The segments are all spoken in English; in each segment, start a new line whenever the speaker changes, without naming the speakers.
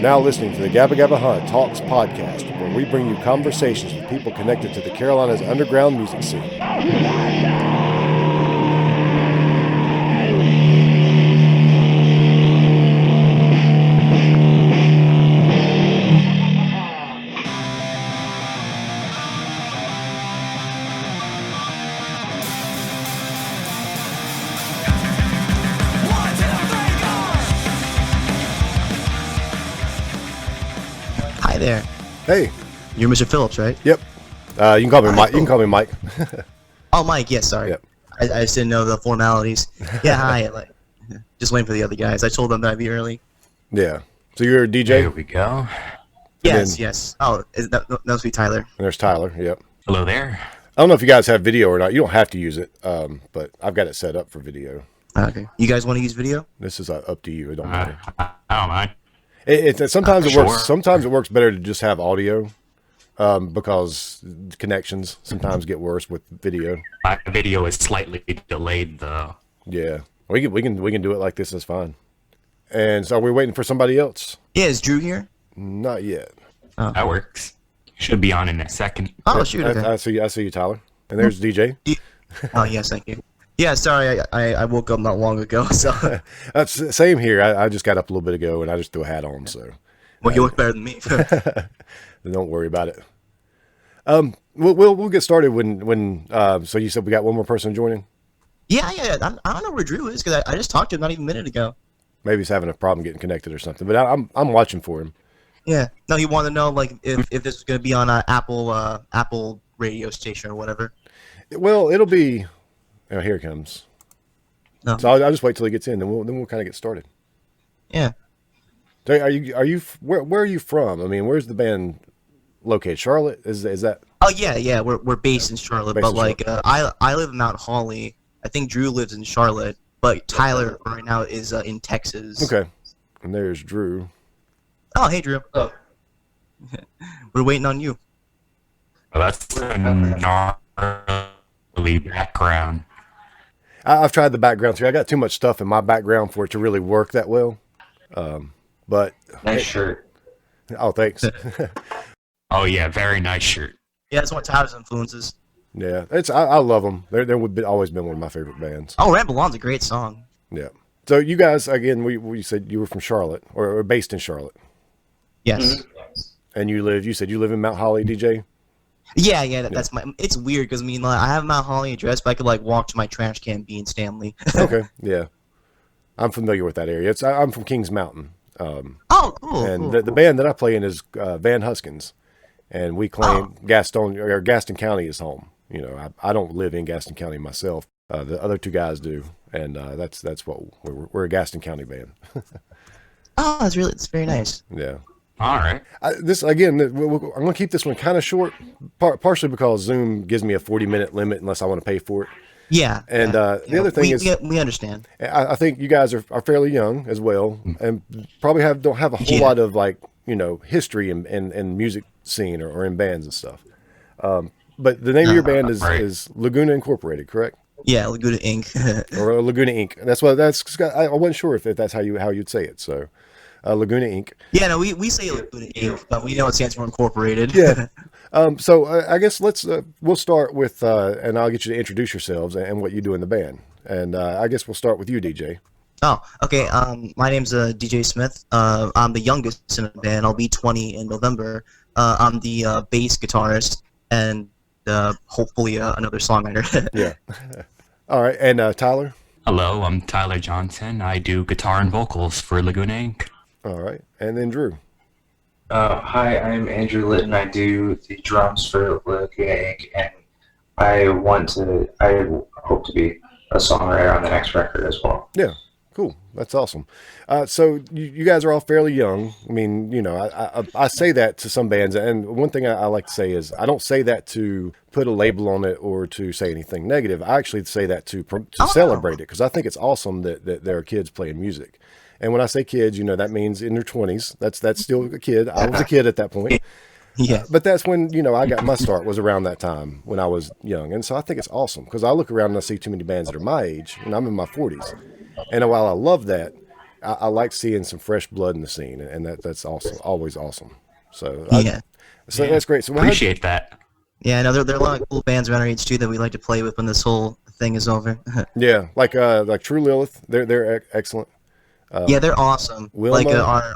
now listening to the Gabba Gabba Hunt Talks podcast, where we bring you conversations with people connected to the Carolinas underground music scene.
Hi there.
Hey.
You're Mr. Phillips, right?
Yep. You can call me Mike. You can call me Mike.
Oh, Mike. Yes, sorry.
Yep.
I just didn't know the formalities. Yeah, hi. Just waiting for the other guys. I told them that I'd be early.
Yeah. So you're a DJ?
There we go.
Yes. Oh, that must be Tyler.
And there's Tyler. Yep.
Hello there.
I don't know if you guys have video or not. You don't have to use it, but I've got it set up for video.
Okay. You guys want to use video?
This is up to you. It don't matter.
I don't mind.
Sometimes it
Sure.
works. Sometimes it works better to just have audio, because connections sometimes get worse with video.
My video is slightly delayed though.
Yeah, we can do it like this. Is fine. And so we're waiting for somebody else.
Yeah, is Drew here?
Not yet.
Oh.
That works. Should be on in a second.
Oh, shoot. Okay.
I see you, Tyler. And there's DJ.
Oh, yes, thank you. Yeah, sorry, I woke up not long ago, so.
That's same here. I just got up a little bit ago and I just threw a hat on. So.
Well, you look better than me.
Don't worry about it. We'll get started when. So you said we got one more person joining.
Yeah. I don't know where Drew is because I just talked to him not even a minute ago.
Maybe he's having a problem getting connected or something. But I'm watching for him.
Yeah. No, he wanted to know like if this was gonna be on Apple radio station or whatever.
Well, it'll be. Oh, here it comes.
No.
So I'll just wait till he gets in, then we'll kind of get started.
Yeah.
So where are you from? I mean, where's the band located? Charlotte? Is that?
Oh yeah. We're based in Charlotte,
Based
but
in
like I live in Mount Holly. I think Drew lives in Charlotte, but Tyler right now is in Texas.
Okay. And there's Drew.
Oh, hey Drew. Oh. We're waiting on you.
Well, that's a gnarly background.
I've tried the background too. I got too much stuff in my background for it to really work that well. But
Nice shirt.
oh, thanks.
Oh yeah, very nice shirt.
Yeah, that's one of Tyler's influences.
Yeah, I love them. They're always been one of my favorite bands.
Oh, Ramble On's a great song.
Yeah. So you guys, again, we said you were from Charlotte or based in Charlotte,
Yes.
and you said you live in Mount Holly, DJ.
Yeah. That's my. It's weird because I mean, like, I have Mount Holly address, but I could like walk to my trash can be in Stanley.
Okay. Yeah. I'm familiar with that area. I'm from Kings Mountain.
Oh, cool.
And
cool.
the band that I play in is Van Huskins, and we claim Gaston County is home. You know, I don't live in Gaston County myself. The other two guys do, and that's what we're a Gaston County band.
Oh, that's very nice.
Yeah.
All right.
I'm going to keep this one kind of short, partially because Zoom gives me a 40-minute limit unless I want to pay for it.
Yeah.
And the other thing is,
we understand.
I think you guys are fairly young as well, and probably don't have a whole lot of history in music scene or in bands and stuff. But the name of your band is Laguna Incorporated, correct?
Yeah, Laguna Inc.
Or Laguna Inc. I wasn't sure if that's how you'd say it. So, Laguna Inc.
Yeah, no, we say Laguna Inc, but we know it stands for Incorporated.
Yeah. So I guess we'll start with, and I'll get you to introduce yourselves and what you do in the band. And I guess we'll start with you, DJ.
Oh, okay. My name's DJ Smith. I'm the youngest in the band. I'll be 20 in November. I'm the bass guitarist and hopefully another songwriter.
Yeah. All right. And Tyler?
Hello, I'm Tyler Johnson. I do guitar and vocals for Laguna Inc.
All right. And then Drew.
Hi, I'm Andrew Litton. I do the drums for Laguna Inc. and I hope to be a songwriter on the next record as well.
Yeah, cool. That's awesome. So you guys are all fairly young. I mean, I say that to some bands, and one thing I like to say is I don't say that to put a label on it or to say anything negative. I actually say that to celebrate it because I think it's awesome that there are kids playing music. And when I say kids, that means in their 20s. That's still a kid. I was a kid at that point.
Yeah.
But that's when, I got my start was around that time when I was young. And so I think it's awesome because I look around and I see too many bands that are my age and I'm in my 40s. And while I love that, I like seeing some fresh blood in the scene, and that's also always awesome. So
Yeah.
Yeah.
that's great. So
Appreciate that.
Yeah, no, there are a lot of cool bands around our age too that we like to play with when this whole thing is over.
yeah, like True Lilith, they're excellent.
Yeah, they're awesome. Like
Wilma,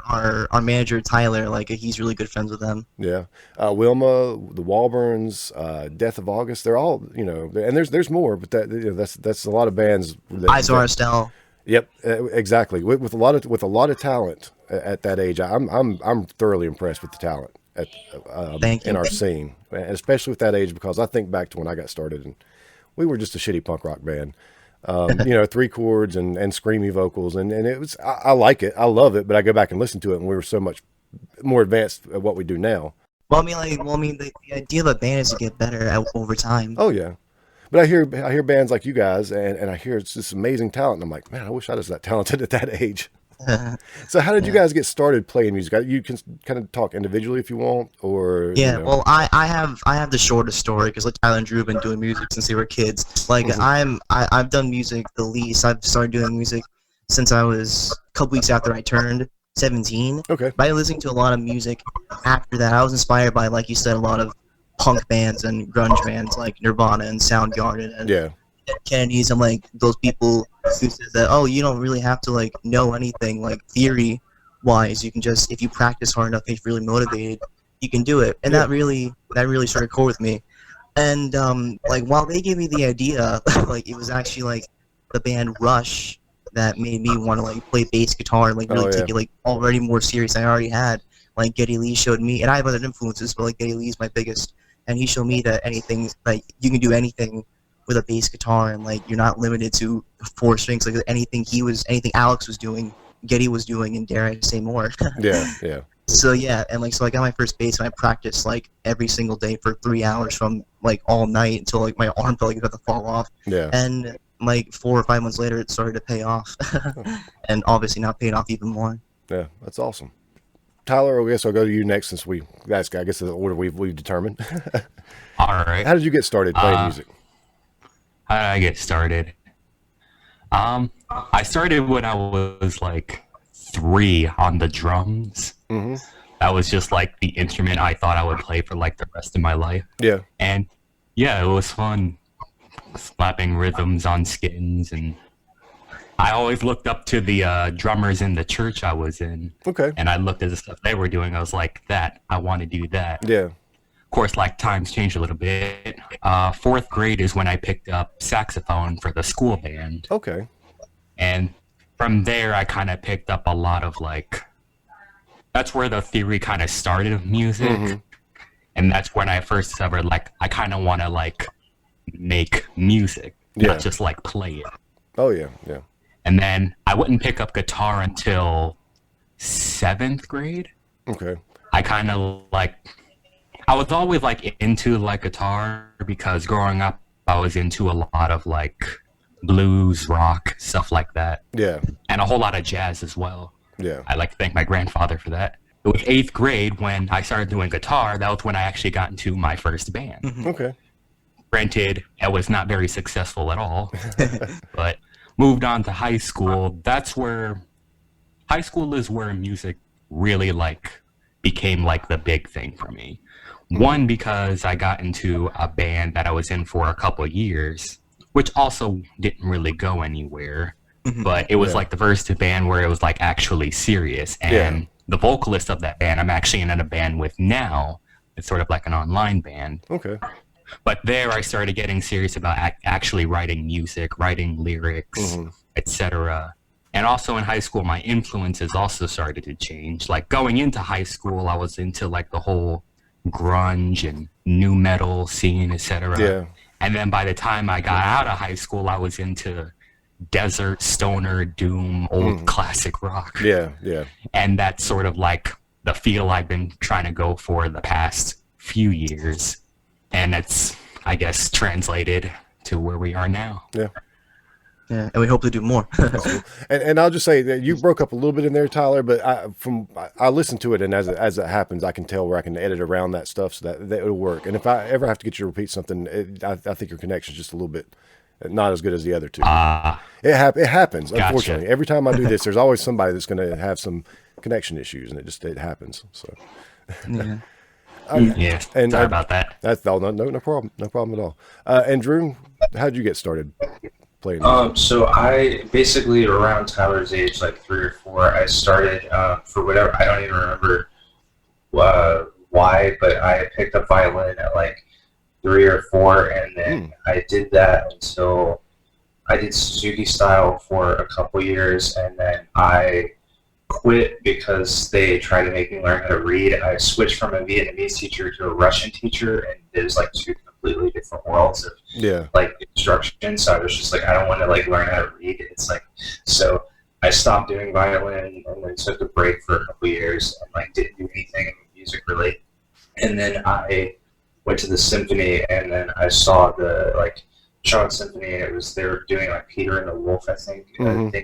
our manager Tyler, like he's really good friends with them.
yeah, Wilma, the Walburns, Death of August. They're all and there's more, but that's a lot of bands.
Izar Estelle.
Yep, exactly. With a lot of talent at that age, I'm thoroughly impressed with the talent
Thank you.
in our scene, and especially with that age, because I think back to when I got started, and we were just a shitty punk rock band. 3 chords and screamy vocals, and it was I like it, I love it, but I go back and listen to it, and we were so much more advanced at what we do now.
Well, I mean, the idea of a band is to get better over time.
Oh yeah. But I hear bands like you guys, and I hear it's this amazing talent, and I'm like, man, I wish I was that talented at that age. So how did you guys get started playing music? You can kind of talk individually if you want, or
Yeah, well, I have the shortest story because like Tyler and Drew have been doing music since they were kids. Like I've done music the least. I've started doing music since I was a couple weeks after I turned 17.
Okay.
By listening to a lot of music after that, I was inspired by, like you said, a lot of punk bands and grunge bands like Nirvana and Soundgarden and
Yeah.
Kennedy's. I'm like those people who says that, oh, you don't really have to like know anything like theory wise. You can just, if you practice hard enough, if you're really motivated, you can do it. And that really started core with me. And like while they gave me the idea, like it was actually like the band Rush that made me want to like play bass guitar and like really take it like already more serious than I already had. Like Geddy Lee showed me, and I have other influences, but like Geddy Lee's my biggest, and he showed me that anything, like you can do anything with a bass guitar, and like you're not limited to 4 strings. Like anything Alex was doing, Geddy was doing, and dare I say more.
Yeah.
So yeah, and like so I got my first bass, and I practiced like every single day for 3 hours from like all night until like my arm felt like it was about to fall off.
Yeah.
And like 4 or 5 months later, it started to pay off, and obviously now paying off even more.
Yeah, that's awesome. Tyler, I guess I'll go to you next, since I guess the order we've determined.
All right.
How did you get started playing music?
How did I get started? I started when I was like 3 on the drums.
Mm-hmm.
That was just like the instrument I thought I would play for like the rest of my life.
Yeah.
And yeah, it was fun slapping rhythms on skins, and I always looked up to the drummers in the church I was in.
Okay.
And I looked at the stuff they were doing. I was like, I want to do that.
Yeah.
Of course, like times changed a little bit. 4th grade is when I picked up saxophone for the school band.
Okay.
And from there, I kind of picked up a lot of like, that's where the theory kind of started of music.
Mm-hmm.
And that's when I first discovered, like, I kind of want to like make music, not just like play it.
Oh yeah. Yeah.
And then I wouldn't pick up guitar until 7th grade.
Okay.
I kind of like, I was always like into like guitar because growing up I was into a lot of like blues, rock, stuff like that.
Yeah.
And a whole lot of jazz as well.
Yeah.
I like to thank my grandfather for that. It was 8th grade when I started doing guitar. That was when I actually got into my first band.
Mm-hmm.
Okay.
Granted, it was not very successful at all, but moved on to high school. High school is where music really like became like the big thing for me. One, because I got into a band that I was in for a couple of years, which also didn't really go anywhere, but it was like the first band where it was like actually serious. And the vocalist of that band, I'm actually in a band with now. It's sort of like an online band.
Okay.
But there I started getting serious about actually writing music, writing lyrics, etc. And also in high school, my influences also started to change. Like going into high school, I was into like the whole grunge and nu metal scene, etc.
Yeah.
And then by the time I got out of high school, I was into desert, stoner, doom, old classic rock.
Yeah. Yeah.
And that's sort of like the feel I've been trying to go for the past few years. And it's, I guess, translated to where we are now.
Yeah.
Yeah, and we hope to do more.
That's cool. And I'll just say that you broke up a little bit in there, Tyler, but I listened to it, and as it happens, I can tell where I can edit around that stuff so that it'll work. And if I ever have to get you to repeat something, I think your connection's just a little bit not as good as the other two.
Ah,
It happens,
Gotcha.
unfortunately. Every time I do this, there's always somebody that's going to have some connection issues, and it happens. So,
Yeah.
yeah.
and
Sorry about that.
that's all. No problem. No problem at all. And Drew, how'd you get started playing music?
So I basically around Tyler's age, like 3 or 4, I started for whatever, I don't even remember why, but I picked up violin at like 3 or 4, and then I did that until I did Suzuki style for a couple years, and then I quit because they tried to make me learn how to read. I switched from a Vietnamese teacher to a Russian teacher, and it was like two completely different worlds of
Yeah.
like instruction. So I was just like, I don't want to like learn how to read. It's like, so I stopped doing violin and then took a break for a couple years and like didn't do anything music related. And then I went to the symphony, and then I saw the like Child Symphony, and they were doing like Peter and the Wolf, I think,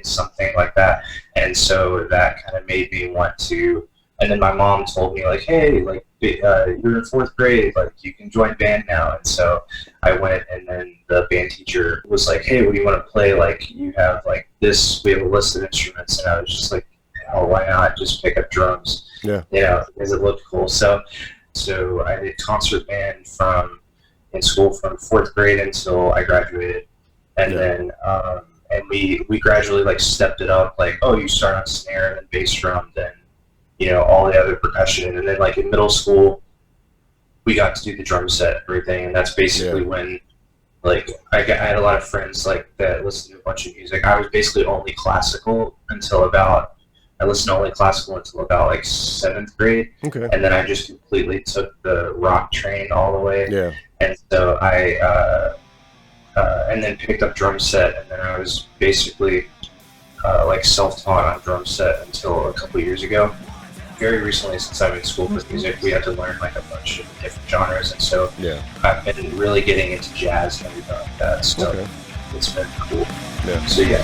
something like that. And so that kind of made me want to. And then my mom told me like, hey, like you're in 4th grade, like you can join band now. And so I went, and then the band teacher was like, hey, what do you want to play? Like you have like this, we have a list of instruments, and I was just like, oh, why not just pick up drums?
Yeah.
You know, because it looked cool. So I did concert band in school from 4th grade until I graduated, and then and we gradually like stepped it up. Like, oh, you start on snare and then bass drum, then all the other percussion, and then like in middle school, we got to do the drum set, everything, and that's basically when like I had a lot of friends like that listened to a bunch of music. I was basically only classical until about. I listened to only classical until about like 7th grade, and then I just completely took the rock train all the way.
Yeah.
And so I, and then picked up drum set, and then I was basically like self-taught on drum set until a couple years ago. Very recently, since I've been in school with music, we had to learn like a bunch of different genres, and so I've been really getting into jazz and everything like that. So it's been cool.
Yeah.
So yeah.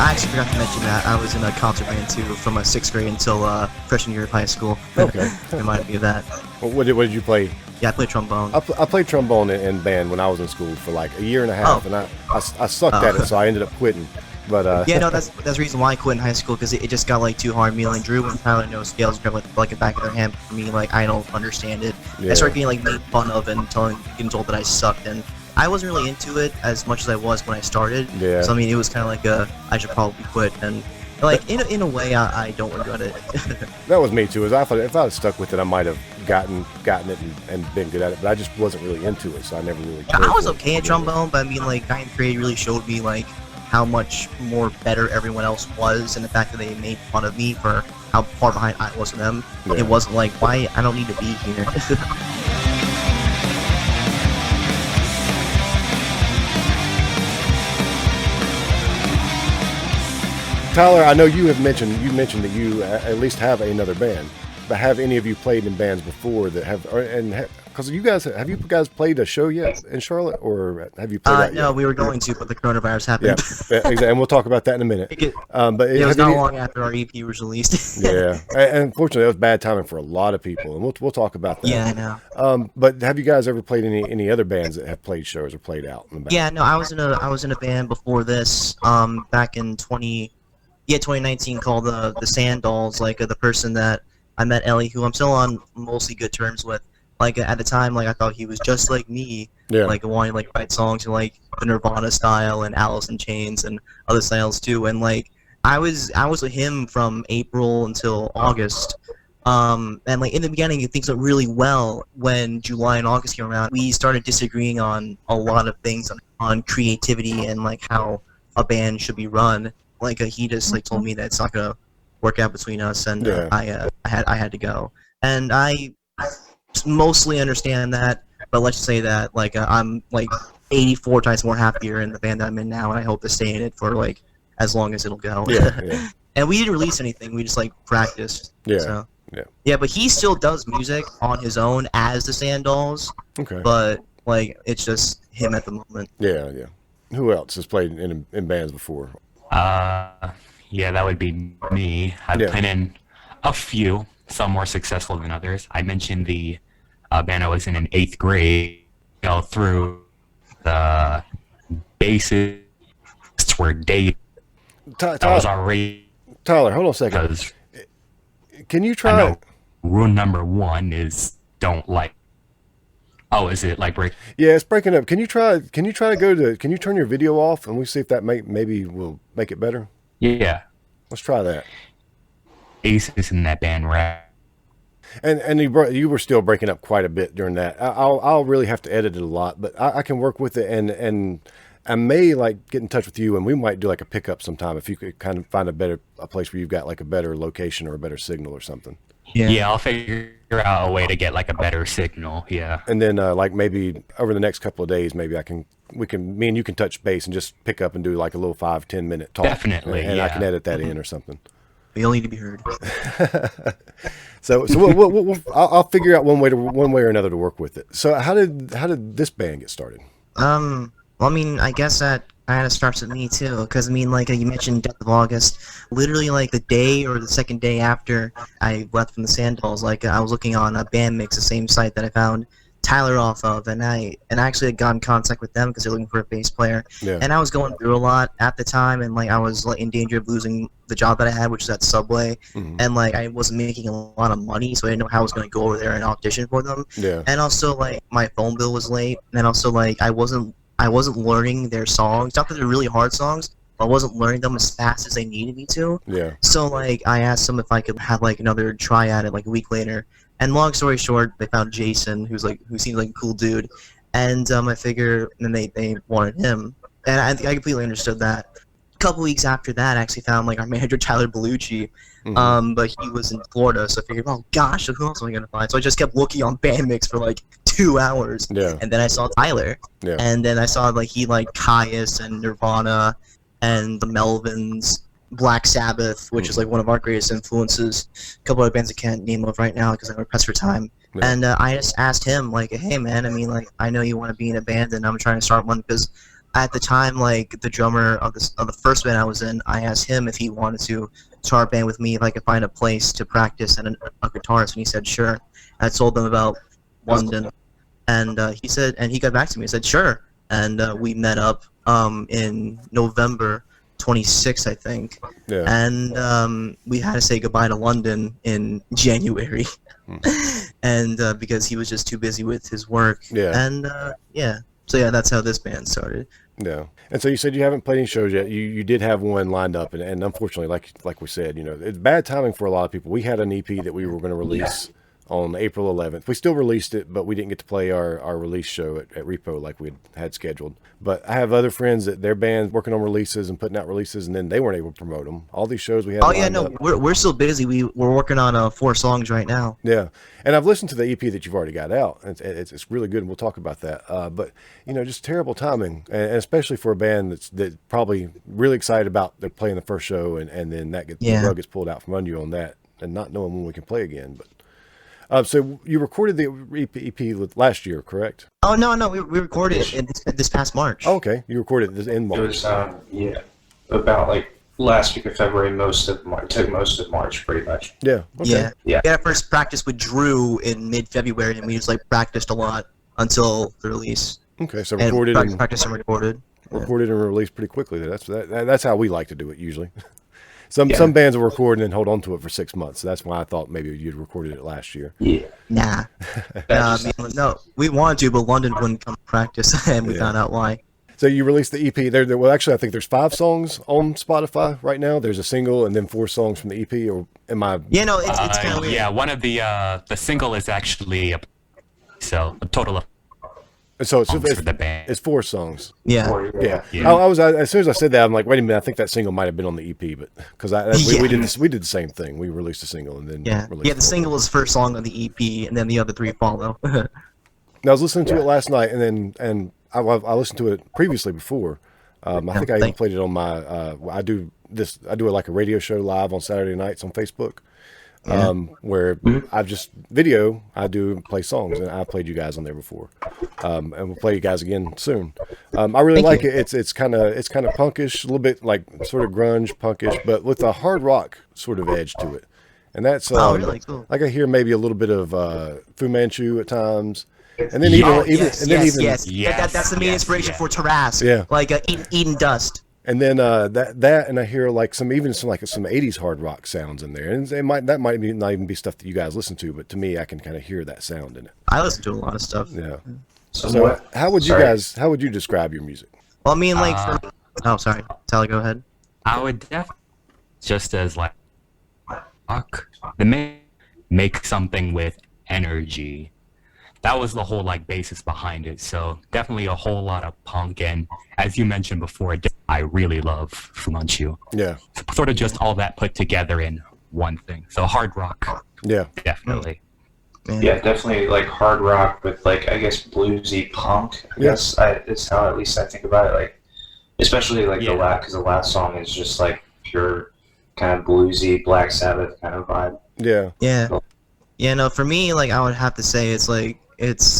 I actually forgot to mention that I was in a concert band too from 6th grade until freshman year of high school.
Okay.
Reminded me of that.
What did you play?
Yeah, I played trombone.
I played trombone in band when I was in school for like a year and a half, and I sucked at it, so I ended up quitting. But
yeah, no, that's the reason why I quit in high school, because it just got like too hard. Me and Drew and Tyler know scales grab like the back of their hand. For me, like I don't understand it. I started getting like made fun of and getting told that I sucked, and I wasn't really into it as much as I was when I started.
Yeah.
So I mean, it was kind of like I should probably quit, and like in a way, I don't regret it.
That was me too. If I had stuck with it, I might have gotten it and been good at it. But I just wasn't really into it, so I never really.
I was okay at trombone, but I mean, like 9th grade really showed me like how much more better everyone else was, and the fact that they made fun of me for how far behind I was from them.
Yeah.
It wasn't like, why I don't need to be here.
Tyler, I know you mentioned that you at least have another band, but have any of you played in bands before that have? Because have you guys played a show yet in Charlotte, or have you played that
no,
yet?
we were going to, but the coronavirus happened.
Yeah, exactly, and we'll talk about that in a minute. But
it was not long after our EP was released.
Yeah, and unfortunately, that was bad timing for a lot of people, and we'll talk about that.
Yeah, I know.
But have you guys ever played any other bands that have played shows or played out in the back?
Yeah, no, I was in a band before this, back in 2019, called the Sand Dolls. Like the person that I met, Ellie, who I'm still on mostly good terms with. Like at the time, like I thought he was just like me, like wanting like write songs in like the Nirvana style and Alice in Chains and other styles too. And like I was with him from April until August. And like in the beginning, things went really well. When July and August came around, we started disagreeing on a lot of things on creativity and like how a band should be run. Like he just like told me that it's not gonna work out between us, and
Yeah.
I had to go, and I mostly understand that. But let's say that like I'm like 84 times more happier in the band that I'm in now, and I hope to stay in it for like as long as it'll go.
Yeah.
And we didn't release anything. We just like practiced.
Yeah.
So.
Yeah.
Yeah, but he still does music on his own as the Sandals,
Okay.
but like it's just him at the moment.
Yeah. Who else has played in bands before?
Yeah, that would be me. I've
Yeah.
played in a few, some more successful than others. I mentioned the band I was in 8th grade, through the bassists were Dave. That was already
Tyler, hold on a second.
because
Can you
I
try?
know rule number 1 is don't like. Oh, is it like break?
Yeah, it's breaking up. Can you try to go to? Can you turn your video off and we see if that maybe will make it better?
Yeah,
Let's try that.
bassist in that band rap.
And you were still breaking up quite a bit during that. I'll really have to edit it a lot, but I can work with it, and I may like get in touch with you, and we might do like a pickup sometime if you could kind of find a place where you've got like a better location or a better signal or something.
Yeah, I'll figure out a way to get like a better signal. Yeah.
And then like maybe over the next couple of days, maybe me and you can touch base and just pick up and do like a little 5-10 minute talk.
Definitely,
and I
yeah.
can edit that in or something.
We all need to be heard.
So I'll figure out one way or another to work with it. So how did this band get started?
Well, I mean, I guess that kind of starts with me too, because I mean, like you mentioned, Death of August. Literally, like the day or the second day after I left from the Sandals, like I was looking on a Bandmix, the same site that I found Tyler off of, and I actually had got in contact with them because they're looking for a bass player.
Yeah.
And I was going through a lot at the time, and like I was like in danger of losing the job that I had, which is at Subway, and like I wasn't making a lot of money, so I didn't know how I was going to go over there and audition for them.
Yeah.
And also like my phone bill was late, and also like I wasn't learning their songs. Not that they're really hard songs, but I wasn't learning them as fast as they needed me to.
Yeah.
So like I asked them if I could have like another try at it like a week later. And long story short, they found Jason, who seemed like a cool dude, and I figure, and then they wanted him, and I completely understood that. A couple weeks after that, I actually found like our manager Tyler Bellucci, but he was in Florida, so I figured, oh gosh, who else am I gonna find? So I just kept looking on Bandmix for like 2 hours,
Yeah.
and then I saw Tyler,
Yeah.
and then I saw like he liked Caius and Nirvana, and the Melvins. Black Sabbath, which is like one of our greatest influences. A couple other bands I can't name of right now because I'm pressed for time.
Yeah.
And I just asked him, like, hey man, I mean, like, I know you want to be in a band, and I'm trying to start one because at the time, like, the drummer of the first band I was in, I asked him if he wanted to start a band with me, if I could find a place to practice and a guitarist, and he said sure. I told them about London, and he said, and he got back to me and said sure, and we met up in November 26th, I think.
Yeah.
And we had to say goodbye to London in January, and because he was just too busy with his work.
Yeah.
And so yeah, that's how this band started.
Yeah. And so you said you haven't played any shows yet. You did have one lined up, and unfortunately, like we said, it's bad timing for a lot of people. We had an EP that we were going to release on April 11th. We still released it, but we didn't get to play our release show at Repo like we had scheduled. But I have other friends that their bands working on releases and putting out releases, and then they weren't able to promote them. All these shows we had.
Oh yeah, no,
up.
we're still busy. We're working on 4 songs right now.
Yeah, and I've listened to the EP that you've already got out. It's really good, and we'll talk about that. But just terrible timing, and especially for a band that's probably really excited about they're playing the first show, and then the rug gets pulled out from under you on that, and not knowing when we can play again. But so you recorded the EP last year, correct?
Oh no, we recorded it this past March.
Oh, okay, you recorded it in March.
It was about like last week of February, most of March. Took most of March, pretty much.
Yeah. Okay.
Yeah.
Yeah.
We had our first practice with Drew in mid-February, and we just like practiced a lot until the release.
Okay, so
And
recorded
practiced and recorded.
recorded and released pretty quickly. That's how we like to do it usually. Some bands will record and then hold on to it for 6 months. So that's why I thought maybe you'd recorded it last year.
Yeah.
Nah. No, we wanted to, but London wouldn't come to practice, and we found out why.
So you released the EP. Well, actually, I think there's 5 songs on Spotify right now. There's a single and then 4 songs from the EP. Or am I?
Yeah, no, it's kind of weird.
Yeah, one of the single is actually a total of
So
songs for the band.
it's 4 songs.
Yeah.
Or,
Yeah.
Yeah.
I was as soon as I said that, I'm like, wait a minute, I think that single might have been on the EP, but because we did this, we did the same thing. We released a single and then
Yeah.
released
Yeah. The single is first song on the EP, and then the other 3 follow.
And I was listening to it last night, and I listened to it previously before. I think I even played it on my. I do like a radio show live on Saturday nights on Facebook, where I just I do play songs, and I played you guys on there before, and we'll play you guys again soon. I really like it. It's kind of punkish, a little bit like sort of grunge punkish, but with a hard rock sort of edge to it, and that's
really cool.
like I hear maybe a little bit of Fu Manchu at times. And then
Yes.
Yes,
That's the main inspiration for Tarrasque.
Yeah.
Like Eden Dust.
And then that and I hear like some 80s hard rock sounds in there, and that might not even be stuff that you guys listen to, but to me I can kind of hear that sound in it.
I listen to a lot of stuff.
Yeah.
So,
So
what?
how would you describe your music?
Well, I mean, like, oh, sorry, Tally, go ahead.
I would definitely just as like rock, make something with energy. That was the whole like basis behind it. So definitely a whole lot of punk, and as you mentioned before, I really love Fu Manchu.
Yeah.
Sort of just all that put together in one thing. So hard rock,
Yeah.
definitely.
Yeah, definitely like hard rock with like I guess bluesy punk. I guess it's how at least I think about it. Like especially like because the last song is just like pure kind of bluesy Black Sabbath kind of vibe.
Yeah.
Yeah, no, for me, like, I would have to say it's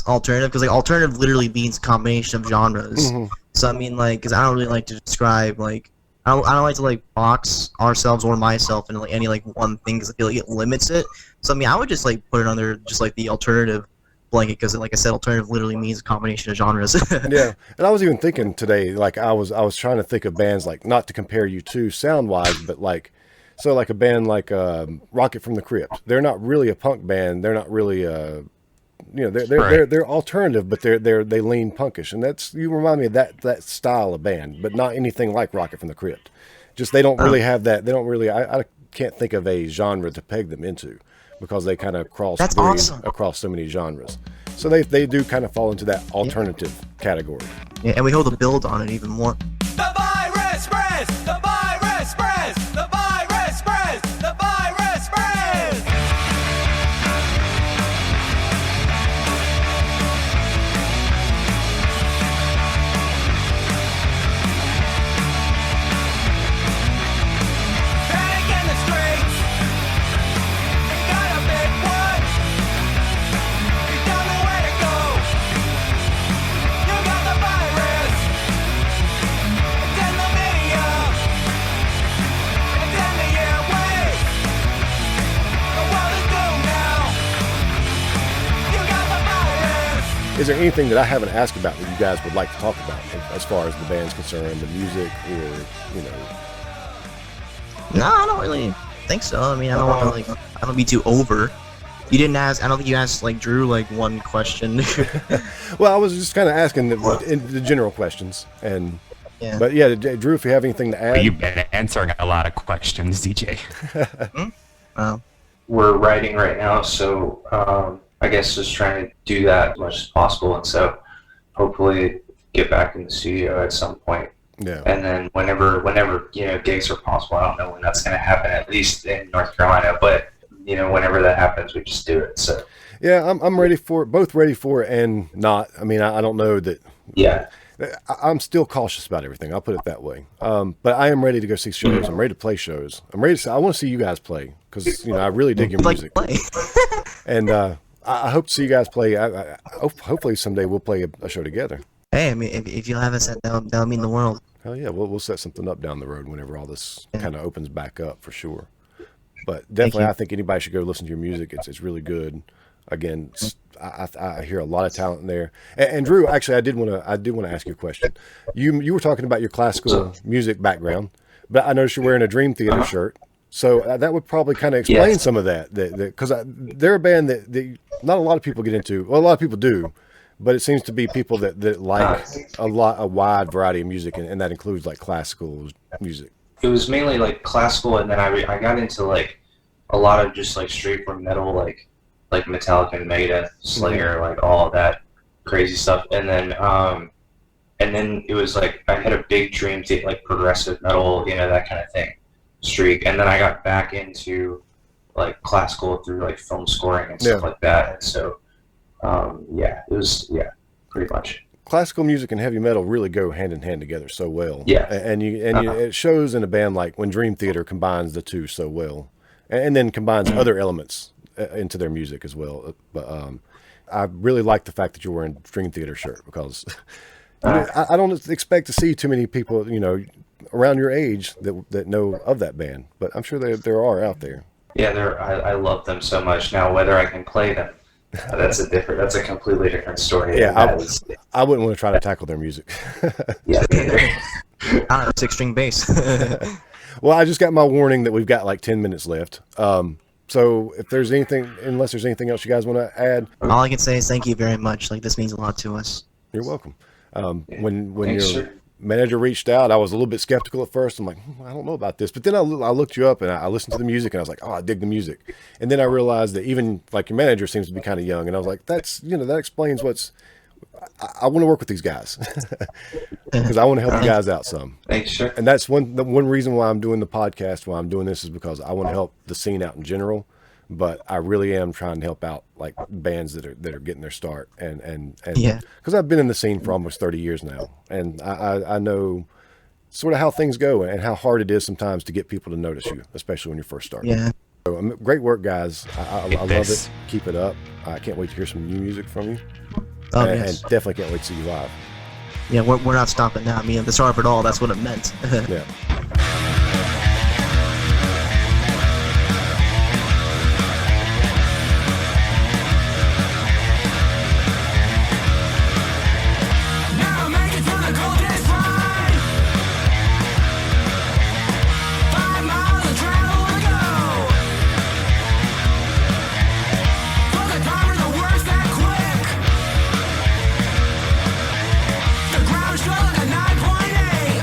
alternative, because, like, alternative literally means combination of genres.
Mhm.
So, I mean, like, because I don't really like to describe, like, I don't like to, like, box ourselves or myself into, like, any, like, one thing, because I feel like it limits it. So, I mean, I would just, like, put it under just, like, the alternative blanket, because, like I said, alternative literally means a combination of genres.
Yeah. And I was even thinking today, like I was trying to think of bands, like, not to compare you to sound wise, but like, so like a band like Rocket from the Crypt. They're not really a punk band. They're not really they're alternative, but they lean punkish, and you remind me of that style of band, but not anything like Rocket from the Crypt. Just they don't really have that. They don't really. I can't think of a genre to peg them into, because they kind of cross-breed across so many genres. So they do kind of fall into that alternative category.
Yeah, and we hold the build on it even more.
The virus spreads! The virus spreads! The virus spreads! The virus spreads! Panic in the streets! You got a big one! You don't know where to go! You got the virus! It's in the media. It's in the airwaves. The world is doomed now. You got the virus.
Is there anything that I haven't asked about that you guys would like to talk about, as far as the band's concerned, the music, or
No, I don't really think so. I mean, I don't want to I don't be too over. You didn't ask. I don't think you asked like Drew like one question.
Well, I was just kind of asking the general questions, and
Yeah.
but yeah, Drew, if you have anything to add.
You've been answering a lot of questions, DJ.
We're writing right now, so I guess just trying to do that as much as possible, and so hopefully get back in the studio at some point.
Yeah.
And then whenever gigs are possible, I don't know when that's going to happen, at least in North Carolina, but whenever that happens, we just do it. So
Yeah, I'm ready for it, both ready for it and not. I mean, I don't know that.
yeah,
I'm still cautious about everything. I'll put it that way. But I am ready to go see shows. I'm ready to play shows. I'm ready to. I want to see you guys play, because I really dig your music.
Play.
And I hope to see you guys play. Hopefully someday we'll play a show together.
Hey, I mean, if you'll have us, that'll mean the world.
Hell yeah, we'll set something up down the road whenever all this kind of opens back up, for sure. But definitely, I think anybody should go listen to your music. It's really good. Again, I hear a lot of talent in there. And Drew, actually, I did want to ask you a question. You were talking about your classical music background, but I noticed you're wearing a Dream Theater shirt. So that would probably kind of explain some of that. Because they're a band that not a lot of people get into. Well, a lot of people do, but it seems to be people that like a wide variety of music, and that includes like classical music.
it was mainly like classical, and then I got into like a lot of just like straightforward metal, like Metallica and Megadeth, Slayer, like all of that. crazy stuff. And then it was like I had a big dream to like progressive metal, that kind of thing streak. And then I got back into like classical through like film scoring and stuff like that. And so it was pretty much.
Classical music and heavy metal really go hand in hand together so well.
Yeah.
And it shows in a band like when Dream Theater combines the two so well, and then combines other elements into their music as well. But I really like the fact that you're wearing Dream Theater shirt, because I don't expect to see too many people, around your age that know of that band, but I'm sure there are out there.
Yeah, I love them so much. Now, whether I can play them, that's a completely different story.
Yeah, I wouldn't want to try to tackle their music.
Yeah, neither.
6-string bass.
Well, I just got my warning that we've got like 10 minutes left. So if there's unless there's anything else you guys want to add.
All I can say is thank you very much. Like, this means a lot to us.
You're welcome. When
Thanks,
your
sir.
manager reached out, I was a little bit skeptical at first. I'm like, I don't know about this. But then I looked you up and I listened to the music and I was like, oh, I dig the music. And then I realized that even like your manager seems to be kind of young. And I was like, that explains I want to work with these guys because I want to help you guys out some.
Thanks, sir.
And that's one reason why I'm doing the podcast, why I'm doing this, is because I want to help the scene out in general. But I really am trying to help out like bands that are getting their start, and because I've been in the scene for almost 30 years now, and I know sort of how things go and how hard it is sometimes to get people to notice you, especially when you're first starting.
Yeah.
So, great work, guys. I love it. Keep it up. I can't wait to hear some new music from you.
Oh,
and
yes.
definitely can't wait to see you live.
Yeah, we're not stopping now. I mean, the start of it all, that's what it meant.
Yeah.
Now make it to the coldest line. 5 miles of travel to go. For the timer, the words that quick. The ground struck a 9.8.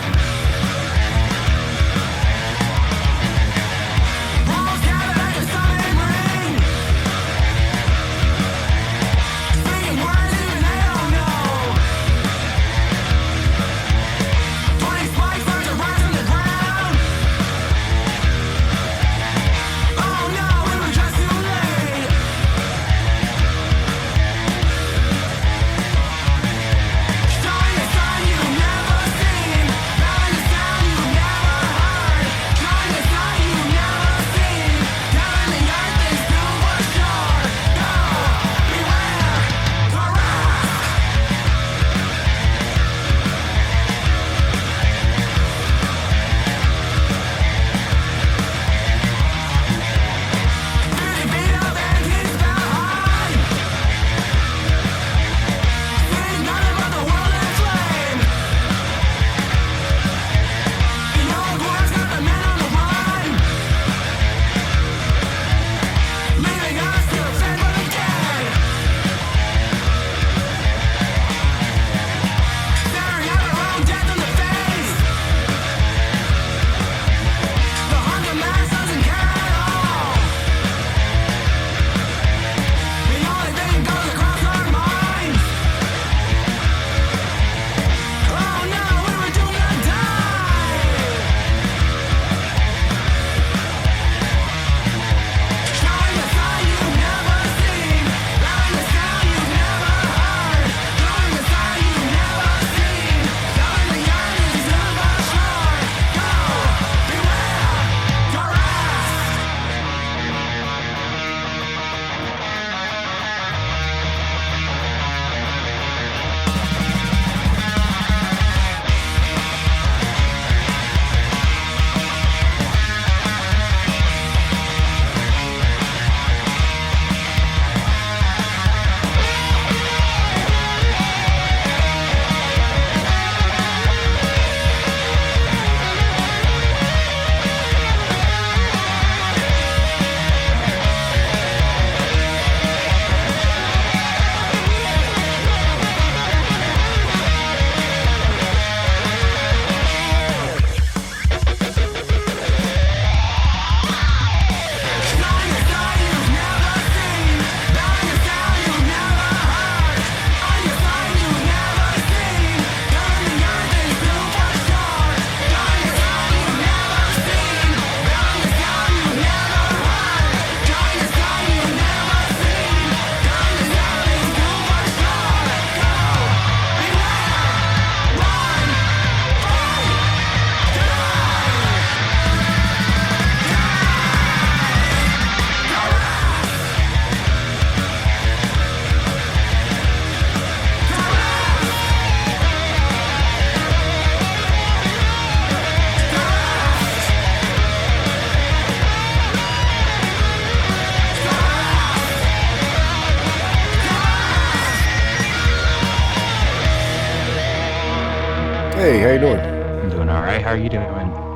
Hey, how you doing?
I'm doing all right. How are you doing?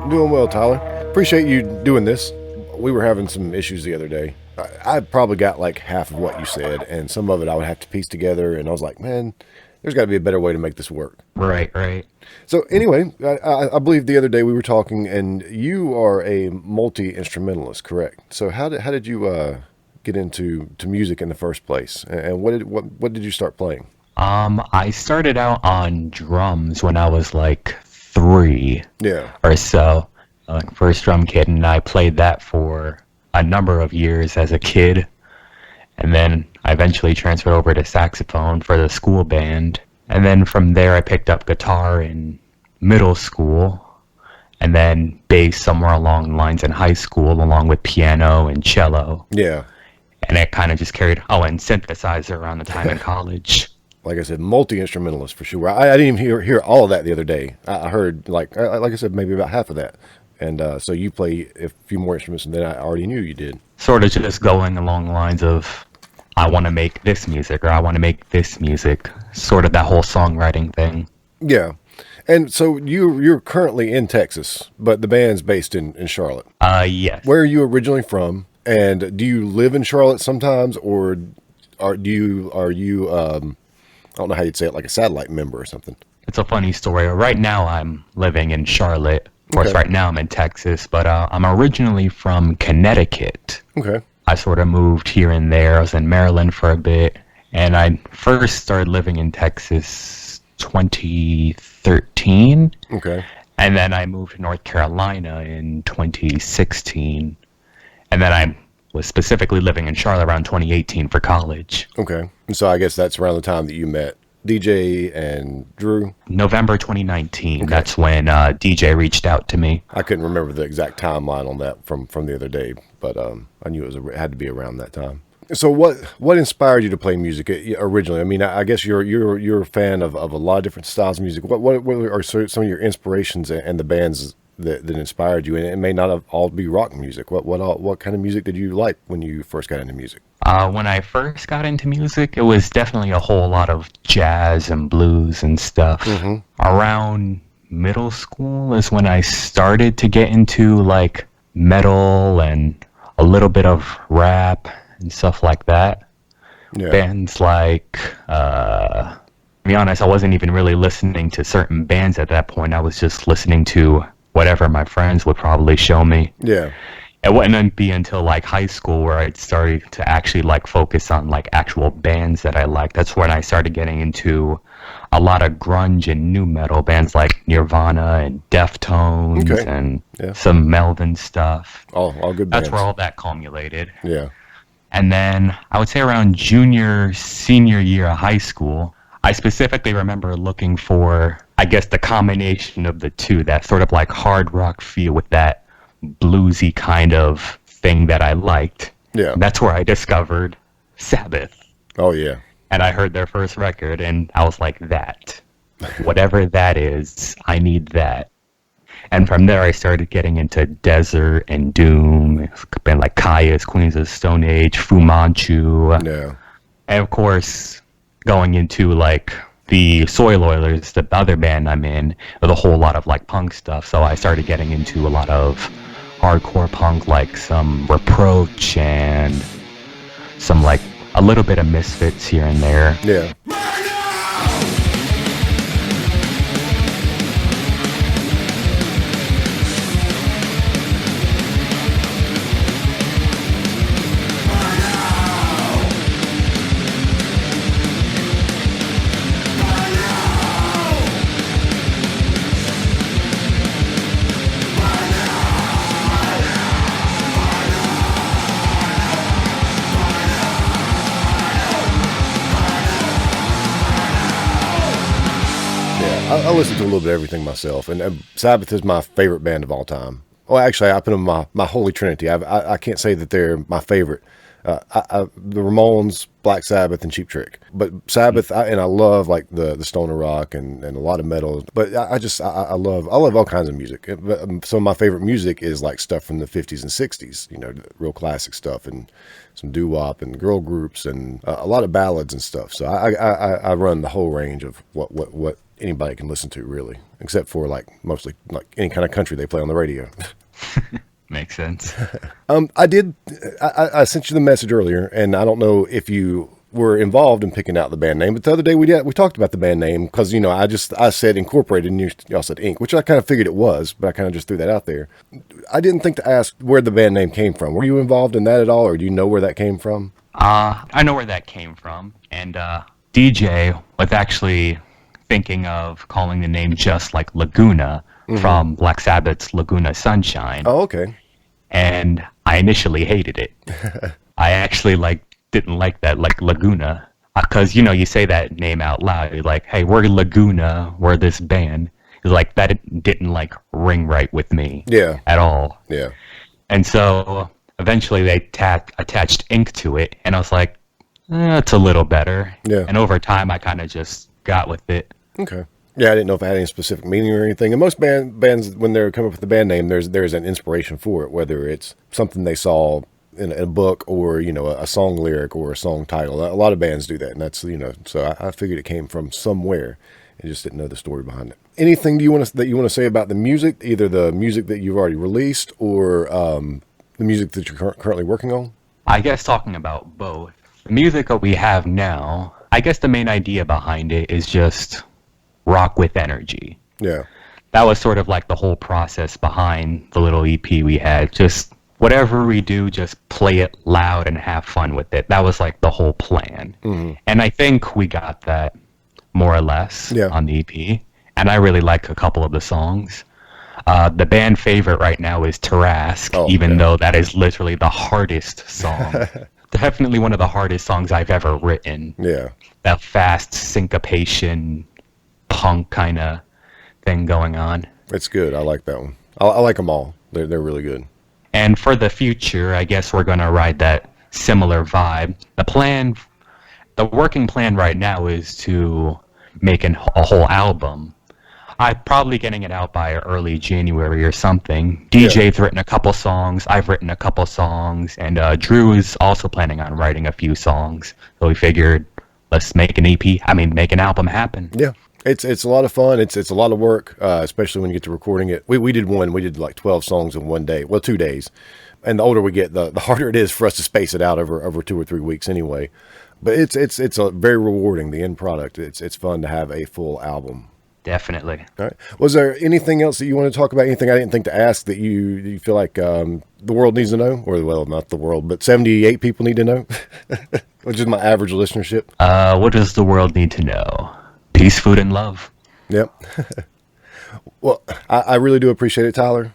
Doing well, Tyler. Appreciate you doing this. We were having some issues the other day. I probably got like half of what you said, and some of it I would have to piece together, and I was like, man, there's got to be a better way to make this work.
Right.
So anyway, I believe the other day we were talking, and you are a multi-instrumentalist, correct? So how did you get into music in the first place, and what did you start playing?
I started out on drums when I was like 3
Yeah,
or so. First drum kit, and I played that for a number of years as a kid. And then I eventually transferred over to saxophone for the school band. And then from there, I picked up guitar in middle school, and then bass somewhere along the lines in high school, along with piano and cello.
yeah.
And it kind of just carried, and synthesizer around the time in college.
Like I said, multi-instrumentalist for sure. I didn't even hear all of that the other day. I heard, like I said, maybe about half of that. And so you play a few more instruments than I already knew you did.
Sort of just going along the lines of, I want to make this music, or I want to make this music. Sort of that whole songwriting thing.
Yeah. And so you're currently in Texas, but the band's based in Charlotte.
Yes.
Where are you originally from? And do you live in Charlotte sometimes, or are you I don't know how you'd say it, like a satellite member or something?
It's a funny story. Right now, I'm living in Charlotte. Of course,
Okay.
right now I'm in Texas, but I'm originally from Connecticut.
Okay.
I sort of moved here and there. I was in Maryland for a bit, and I first started living in Texas 2013,
Okay.
and then I moved to North Carolina in 2016, and then I was specifically living in Charlotte around 2018 for college.
Okay. And so I guess that's around the time that you met DJ and Drew.
November 2019,
Okay.
that's when DJ reached out to me.
I couldn't remember the exact timeline on that from the other day, but I knew it had to be around that time. So what inspired you to play music originally? I mean, I guess you're a fan of a lot of different styles of music. What are some of your inspirations and the bands that inspired you? And it may not have all be rock music. What kind of music did you like when you first got into music?
When I first got into music, it was definitely a whole lot of jazz and blues and stuff.
Mm-hmm.
Around middle school is when I started to get into like metal and a little bit of rap and stuff like that.
Yeah.
Bands like, to be honest, I wasn't even really listening to certain bands at that point. I was just listening to whatever my friends would probably show me.
Yeah.
It wouldn't be until like high school where I started to actually like focus on like actual bands that I like. That's when I started getting into a lot of grunge and new metal bands like Nirvana and Deftones
Okay.
and
Yeah.
some Melvin stuff.
All good bands.
That's where all that culminated.
Yeah.
And then I would say around senior year of high school, I specifically remember looking for, I guess, the combination of the two, that sort of like hard rock feel with that bluesy kind of thing that I liked.
Yeah.
That's where I discovered Sabbath.
Oh yeah.
And I heard their first record, and I was like, that. Whatever that is, I need that. And from there, I started getting into Desert and Doom, band like Caius, Queens of the Stone Age, Fu Manchu.
Yeah.
And of course, going into like the Soil Oilers, the other band I'm in, with a whole lot of like punk stuff. So I started getting into a lot of hardcore punk, like some Reproach and some like a little bit of Misfits here and there.
Yeah. I listen to a little bit of everything myself, and Sabbath is my favorite band of all time. Well, actually, I put them in my holy trinity. I can't say that they're my favorite. The Ramones, Black Sabbath, and Cheap Trick. But Sabbath, I love like the stoner rock and a lot of metal. But I love all kinds of music. Some of my favorite music is like stuff from the 50s and 60s. You know, real classic stuff, and some doo-wop and girl groups and a lot of ballads and stuff. So I run the whole range of what anybody can listen to, really, except for like mostly like any kind of country they play on the radio.
Makes sense.
I sent you the message earlier, and I don't know if you were involved in picking out the band name, but the other day we talked about the band name because, you know, I said Incorporated and y'all said Inc., which I kind of figured it was, but I kind of just threw that out there. I didn't think to ask where the band name came from. Were you involved in that at all, or do you know where that came from?
I know where that came from, and DJ was actually thinking of calling the name just like Laguna from Black Sabbath's Laguna Sunshine.
Oh, okay.
And I initially hated it. I actually didn't like that, like Laguna, because you know you say that name out loud. You're like, "Hey, we're Laguna. We're this band." It's like that didn't ring right with me.
Yeah.
At all.
Yeah.
And so eventually they attached ink to it, and I was like, it's a little better.
Yeah.
And over time, I kind of just got with it.
Okay. Yeah, I didn't know if it had any specific meaning or anything. And most bands, when they're coming up with the band name, there's an inspiration for it, whether it's something they saw in a book or, you know, a song lyric or a song title. A lot of bands do that, and that's, you know, so I figured it came from somewhere. I just didn't know the story behind it. Anything that you want to say about the music, either the music that you've already released or the music that you're currently working on?
I guess talking about both. The music that we have now, I guess the main idea behind it is just rock with energy.
Yeah.
That was sort of like the whole process behind the little EP we had. Just whatever we do, just play it loud and have fun with it. That was like the whole plan. Mm-hmm. And I think we got that more or less on the EP. And I really like a couple of the songs. The band favorite right now is Tarrasque, even though that is literally the hardest song. Definitely one of the hardest songs I've ever written.
Yeah.
That fast syncopation, punk kind of thing going on.
It's good. I like that one. I like them all. They're really good.
And for the future, I guess we're going to ride that similar vibe. The working plan right now is to make a whole album. I'm probably getting it out by early January or something. DJ's written a couple songs. I've written a couple songs. And Drew is also planning on writing a few songs. So we figured, let's make an EP. Make an album happen.
Yeah. It's a lot of fun. It's a lot of work, especially when you get to recording it. We did like 12 songs in one day. Well, 2 days. And the older we get, the harder it is for us to space it out over 2 or 3 weeks anyway. But it's a very rewarding, the end product. It's fun to have a full album.
Definitely.
All right. Was there anything else that you want to talk about? Anything I didn't think to ask that you feel like the world needs to know? Or, well, not the world, but 78 people need to know? Which is my average listenership.
What does the world need to know? Peace, food, and love.
Yep. Well, I really do appreciate it, Tyler.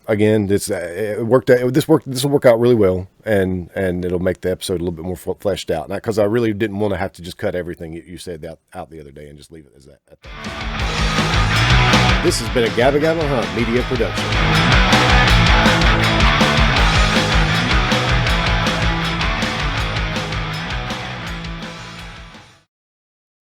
Again, this will work out really well, and it'll make the episode a little bit more fleshed out. Because I really didn't want to have to just cut everything you said out the other day and just leave it as that. This has been a Gabba Gabba Hunt Media production.